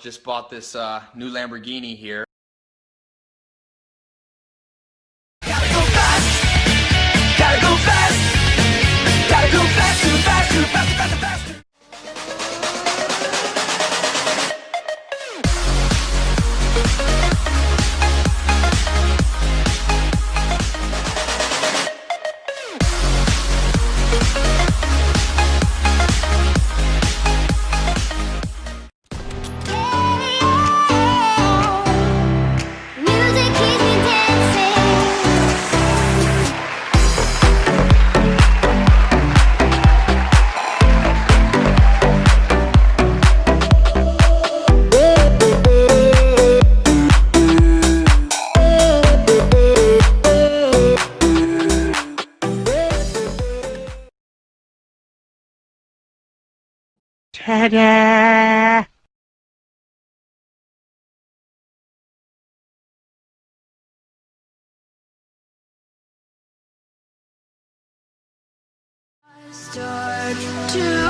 just bought this new Lamborghini here. Gotta go fast, gotta go fast, gotta go faster, faster, faster, faster, faster. Ta-da! Start to